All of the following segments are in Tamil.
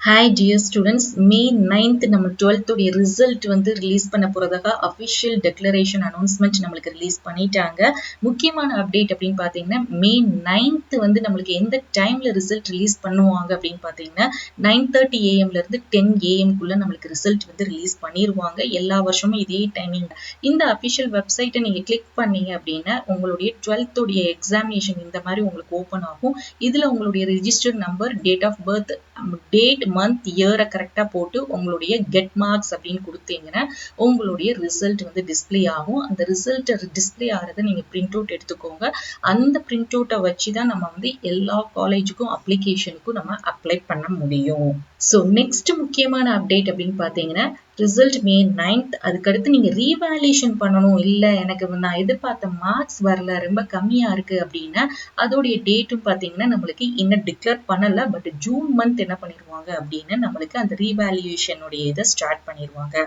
Hi dear students, May 9th நம்ம 12th உடைய ரிசல்ட் வந்து ரிலீஸ் பண்ண போறதாக அஃபிஷியல் டெக்ளரேஷன் அனௌன்ஸ்மெண்ட் நம்மளுக்கு ரிலீஸ் பண்ணிட்டாங்க. முக்கியமான அப்டேட் அப்படின்னு பார்த்தீங்கன்னா May 9th வந்து நம்மளுக்கு எந்த டைம்ல ரிசல்ட் ரிலீஸ் பண்ணுவாங்க அப்படின்னு பார்த்தீங்கன்னா 9:30 AM ல இருந்து 10 AM குள்ள நம்மளுக்கு ரிசல்ட் வந்து ரிலீஸ் பண்ணிடுவாங்க. எல்லா வருஷமும் இதே டைமிங். இந்த அஃபிஷியல் வெப்சைட்டை நீங்க கிளிக் பண்ணீங்க அப்படின்னா உங்களுடைய 12th உடைய எக்ஸாமினேஷன் இந்த மாதிரி உங்களுக்கு ஓப்பன் ஆகும். இதுல உங்களுடைய registered number, date of birth, date, month, இயரை கரெக்டா போட்டு உங்களுடைய கெட் மார்க்ஸ் அப்படின்னு கொடுத்தீங்கன்னா உங்களுடைய ரிசல்ட் வந்து டிஸ்பிளே ஆகும். அந்த ரிசல்ட் டிஸ்பிளே ஆகிறத நீங்க பிரிண்ட் அவுட் எடுத்துக்கோங்க. அந்த பிரிண்ட் அவுட்டை வச்சுதான் நம்ம வந்து எல்லா காலேஜுக்கும் அப்ளிகேஷனுக்கும் நம்ம அப்ளை பண்ண முடியும். ஸோ நெக்ஸ்ட் முக்கியமான அப்டேட் அப்படின்னு பார்த்தீங்கன்னா ரிசல்ட் May 9th. அதுக்கடுத்து நீங்க ரீவேல்யூஷன் பண்ணணும், இல்லை எனக்கு நான் எதிர்பார்த்த மார்க்ஸ் வரல, ரொம்ப கம்மியா இருக்கு அப்படின்னா அதோடைய டேட்டும் பார்த்தீங்கன்னா நம்மளுக்கு இன்னும் டிக்ளேர் பண்ணல. பட் ஜூன் மந்த் என்ன பண்ணிடுவாங்க அப்படின்னா நம்மளுக்கு அந்த ரீவேல்யூஷனுடைய இதை ஸ்டார்ட் பண்ணிடுவாங்க.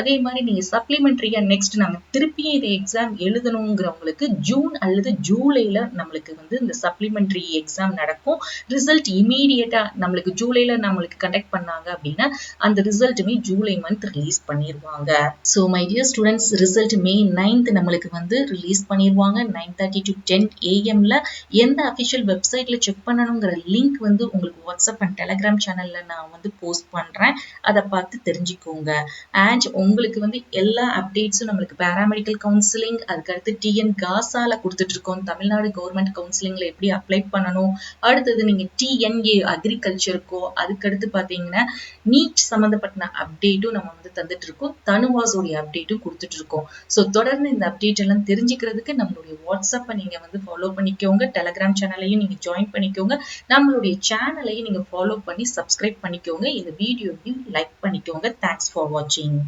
அதே மாதிரி நீங்க சப்ளிமெண்ட்ரியா நெக்ஸ்ட் நாங்கள் திருப்பியும் இதை எக்ஸாம் எழுதணுங்கிறவங்களுக்கு ஜூன் அல்லது ஜூலைல நம்மளுக்கு வந்து இந்த சப்ளிமெண்ட்ரி எக்ஸாம் நடக்கும். ரிசல்ட் இமீடியட்டா நம்மளுக்கு ஜூலைல நம்மளுக்கு கண்டக்ட் பண்ணாங்க அப்படின்னா அந்த ரிசல்ட்டுமே ஜூலை மந்த் ரிலீஸ் பண்ணிடுவாங்க. So my dear students, result May 9th நம்மளுக்கு வந்து ரிலீஸ் பண்ணிடுவாங்க 9:30 to 10 AM ல. எந்த அஃபிஷியல் வெப்சைட்ல செக் பண்ணணுங்கிற லிங்க் வந்து உங்களுக்கு வாட்ஸ்அப் அண்ட் டெலிகிராம் சேனல்ல நான் வந்து போஸ்ட் பண்றேன். அதை பார்த்து தெரிஞ்சுக்கோங்க. அண்ட் உங்களுக்கு வந்து எல்லா அப்டேட்ஸும் நம்மளுக்கு பேராமெடிக்கல் கவுன்சிலிங், அதுக்கடுத்து TN காசால கொடுத்துட்டு இருக்கோம். தமிழ்நாடு கவர்மெண்ட் கவுன்சிலிங்ல எப்படி அப்ளை பண்ணணும், அடுத்தது நீங்க TNA அக்ரிகல்ச்சருக்கோ, அதுக்கடுத்து பார்த்தீங்கன்னா நீட் சம்மந்தப்பட்ட அப்டேட்டும் நம்ம வந்து தந்துட்டு இருக்கோம். தனுவாஸோடைய அப்டேட்டும் கொடுத்துட்டு இருக்கோம். ஸோ தொடர்ந்து இந்த அப்டேட் எல்லாம் தெரிஞ்சுக்கிறதுக்கு நம்மளுடைய வாட்ஸ்அப்பை நீங்க வந்து ஃபாலோ பண்ணிக்கோங்க. டெலிகிராம் சேனலையும் நீங்க ஜாயின் பண்ணிக்கோங்க. நம்மளுடைய சேனலையும் நீங்க ஃபாலோ பண்ணி சப்ஸ்கிரைப் பண்ணிக்கோங்க. இந்த வீடியோவையும் லைக் பண்ணிக்கோங்க. தேங்க்ஸ் ஃபார் வாட்சிங்.